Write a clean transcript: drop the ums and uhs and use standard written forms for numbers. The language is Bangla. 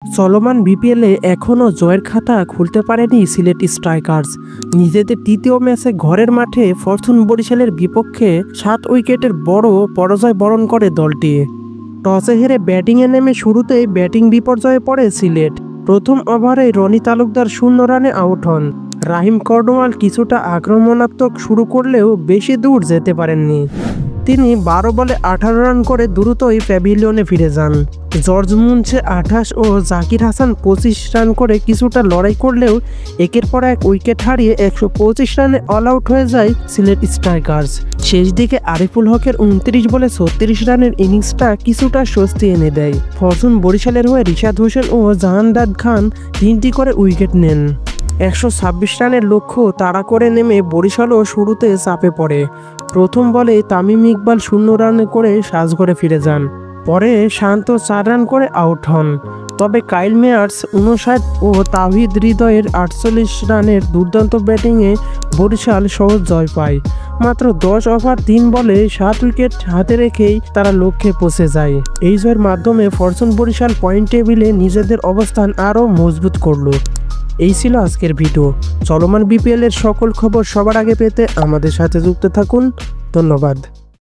চলমান বিপিএলে এখনও জয়ের খাতা খুলতে পারেনি সিলেট স্ট্রাইকার্স। নিজেদের তৃতীয় ম্যাচে ঘরের মাঠে ফরচুন বরিশালের বিপক্ষে 7 উইকেটের বড় পরাজয় বরণ করে দলটি। টসে হেরে ব্যাটিংয়ে নেমে শুরুতেই ব্যাটিং বিপর্যয়ে পড়ে সিলেট। প্রথম ওভারে রনি তালুকদার 0 রানে আউট হন। রাহিম কর্নওয়াল কিছুটা আক্রমণাত্মক শুরু করলেও বেশি দূর যেতে পারেননি। তিনি 12 বলে 18 রান করে দ্রুতই প্যাভিলিয়নে ফিরে যান। জর্জ মুন্সে 28 ও জাকির হাসান 25 রান করে কিছুটা লড়াই করলেও একের পর এক উইকেট হারিয়ে 125 রানে অল আউট হয়ে যায় সিলেট স্ট্রাইকার্স। শেষ দিকে আরিফুল হকের 29 বলে 36 রানের ইনিংসটা কিছুটা স্বস্তি এনে দেয়। ফরচুন বরিশালের হয়ে রিশাদ হোসেন ও জাহানদাদ খান 3টি করে উইকেট নেন। 126 রানের লক্ষ্য তাড়া করে নেমে বরিশালও শুরুতে চাপে পড়ে। প্রথম বলে তামিম ইকবাল 0 রানে করে সাজঘরে ফিরে যান। পরে শান্ত 4 রান করে আউট হন। তবে কাইল মেয়ার্স 59 ও তাওহিদ হৃদয়ের 48 রানের দুর্দান্ত ব্যাটিংয়ে বরিশাল সহজ জয় পায়। মাত্র 10 ওভার 3 বলে 7 উইকেট হাতে রেখেই তারা লক্ষ্যে পৌঁছে যায়। এই জয়ের মাধ্যমে ফরচুন বরিশাল পয়েন্ট টেবিলে নিজেদের অবস্থান আরও মজবুত করল। এই ছিল আজকের ভিডিও। চলমান বিপিএল এর সকল খবর সবার আগে পেতে আমাদের সাথে যুক্ত থাকুন। ধন্যবাদ।